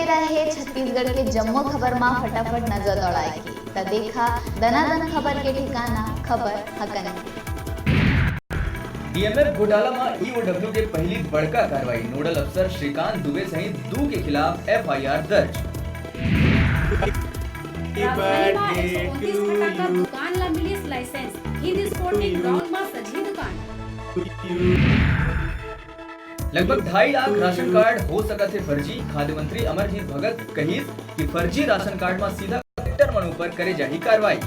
बेरा है छत्तीसगढ़ के जम्मो खबर में फटाफट नजर दौड़ाएगी तो देखा दनादन खबर के ठिकाना खबर हकन। डीएमएफ घोटाला में ईओडब्ल्यू के पहली बड़का कार्रवाई, नोडल अफसर श्रीकांत दुबे सहित 2 के खिलाफ एफआईआर दर्ज। दुकान ला मिली लाइसेंस, हिंद स्पोर्टिंग ग्राउंड में सजी दुकान। लगभग 2.5 लाख राशन कार्ड हो सकत है फर्जी, खाद्य मंत्री अमरजीत भगत कहिस कि फर्जी राशन कार्ड में सीधा कलेक्टर मन ऊपर करे जाही कार्रवाई।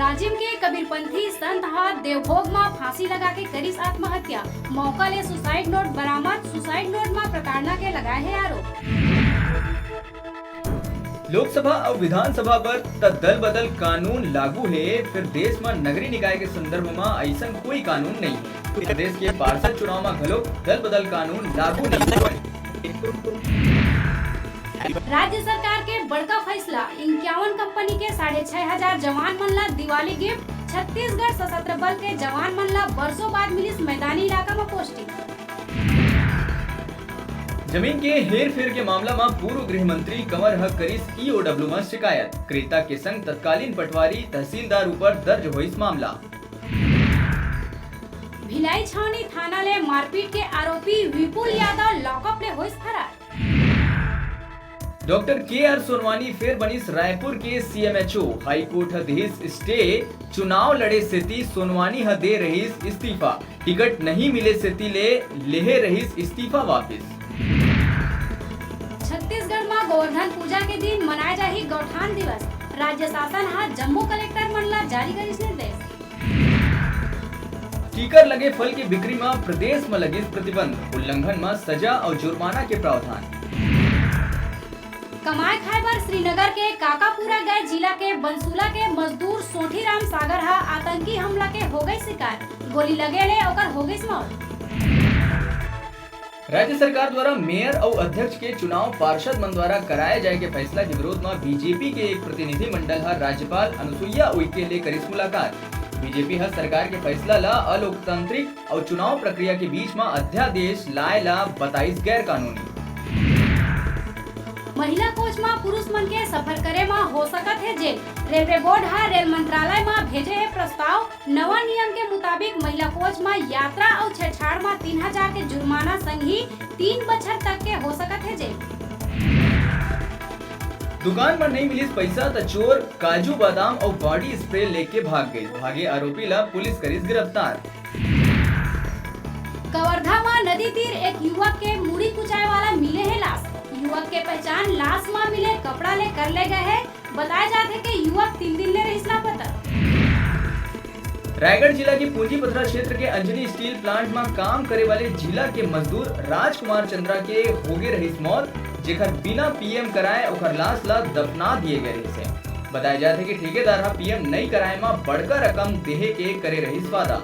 राजिम के कबीरपंथी संत हाथ देवभोग में फांसी लगा के करीस आत्महत्या, मौका ले सुसाइड नोट बरामद, सुसाइड नोट में प्रताड़ना के लगाए है आरोप। लोकसभा और विधानसभा पर दल बदल कानून लागू है, फिर देश में नगरीय निकाय के संदर्भ में ऐसा कोई कानून नहीं है। प्रदेश के पार्षद चुनाव में घलो दल बदल कानून लागू नहीं हुआ। राज्य सरकार के बड़का फैसला, 51 कंपनी के 6,500 जवान मन ला दिवाली गिफ्ट, छत्तीसगढ़ सशस्त्र बल के जवान मन ला वर्षों बाद मिलिस मैदानी इलाका में पोस्टिंग। जमीन के हेर फेर के मामला में पूर्व गृह मंत्री कंवर हक करीस ईओडब्ल्यू में शिकायत, क्रेता के संग तत्कालीन पटवारी तहसीलदार ऊपर दर्ज हुई मामला। भिलाई छावनी थाना ले मारपीट के आरोपी विपुल यादव लॉकअप ले होइस फरार। Doctor KR. सोनवानी फिर बनिस रायपुर के सीएमएचओ, हाईकोर्ट देहिस स्टे, चुनाव लड़े सेती सोनवानी ह दे रहीस इस्तीफा, टिकट नहीं मिले सेती ले रहीस इस्तीफा वापिस। छत्तीसगढ़ में गोवर्धन पूजा के दिन मनाए जाही गौठान दिवस, राज्य शासन हा जम्मू कलेक्टर मन ला जारी करिस निर्देश। टीकर लगे फल की बिक्री में प्रदेश में लगिस प्रतिबंध, उल्लंघन में सजा और जुर्माना के प्रावधान। कमाए खाए बर श्रीनगर के काकापुरा गए जिला के बंसुला के मजदूर सोठी राम सागर हा आतंकी हमला के हो गई शिकार, गोली लगे ले ओकर हो गई मौत। राज्य सरकार द्वारा मेयर और अध्यक्ष के चुनाव पार्षद मन द्वारा कराए जाए के फैसला के विरोध में बीजेपी के एक प्रतिनिधि मंडल हर राज्यपाल अनुसुईया उइके ले करिस मुलाकात। बीजेपी हर सरकार के फैसला ला अलोकतांत्रिक और चुनाव प्रक्रिया के बीच में अध्यादेश लाए ला बताइस गैर कानूनी। महिला कोच में पुरुष मन के सफर करे में हो सकत है जेल, रेलवे बोर्ड हा रेल मंत्रालय में भेजे है प्रस्ताव, नवा नियम के मुताबिक महिला कोच में यात्रा और छेड़छाड़ में 3,000 के जुर्माना संग ही 3 बछर तक के हो सकत है जेल। दुकान में नहीं मिली पैसा तो चोर काजू बादाम और बॉडी स्प्रे लेके भागे आरोपी ला पुलिस करीस गिरफ्तार। कवर्धा में नदी तीर एक युवक के मुड़ी कुचाए वाला मिले है लाश, युवक के पहचान लाश में मिले कपड़ा ले कर ले गए है, बताया जाते कि युवक 3 दिन ले रही लापता। रायगढ़ जिला के पूंजीपथरा क्षेत्र के अंजनी स्टील प्लांट में काम करे वाले जिला के मजदूर राजकुमार चंद्रा के होगे रही मौत, जेकर बिना पीएम कराए ओकर लाश ला दफना दिए गए रही। बताया जाते कि ठेकेदार हा पीएम नहीं कराए में बड़का रकम देहे के करे रही वादा।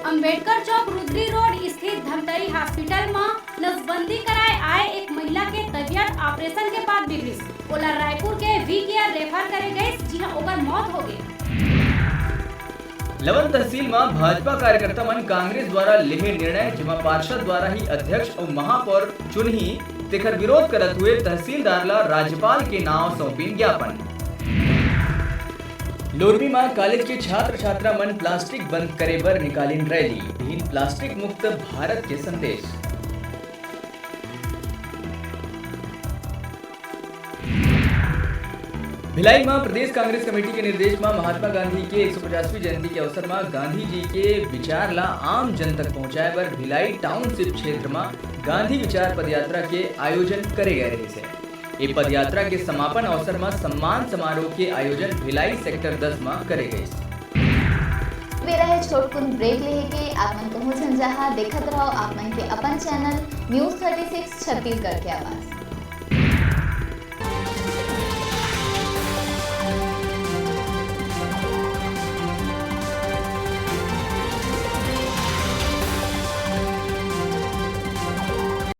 अंबेडकर चौक रुद्री रोड स्थित धमतरी हॉस्पिटल में नसबंदी कराए आए एक महिला के तबियत ऑपरेशन के बाद बिगड़ी, ओला रायपुर के वी केयर रेफर करे गए, जहां ओकर मौत हो गई। लवन तहसील में भाजपा कार्यकर्ता मन कांग्रेस द्वारा लेहे निर्णय, जिमा पार्षद द्वारा ही अध्यक्ष और महापौर चुनही तेकर विरोध करत हुए तहसीलदार ला राज्यपाल के नाम सौंपी ज्ञापन। लोरबी में कॉलेज के छात्र छात्रा मन प्लास्टिक बंद करे बर निकालिन रैली, दीन प्लास्टिक मुक्त भारत के संदेश। भिलाई में प्रदेश कांग्रेस कमेटी के निर्देश में महात्मा गांधी के 150वीं जयंती के अवसर में गांधी जी के विचार ला आम जन तक पहुंचाए बर भिलाई टाउनशिप क्षेत्र में गांधी विचार पदयात्रा के आयोजन करे गए रहे। ये पदयात्रा के समापन अवसर में सम्मान समारोह के आयोजन भिलाई सेक्टर 10 में करे गए। बेरा है छोटकुन ब्रेक लेहे के आपमन कहूँ जहाँ देखत रहो आपमन के अपन चैनल न्यूज़ 36 छत्तीसगढ़ के आवाज।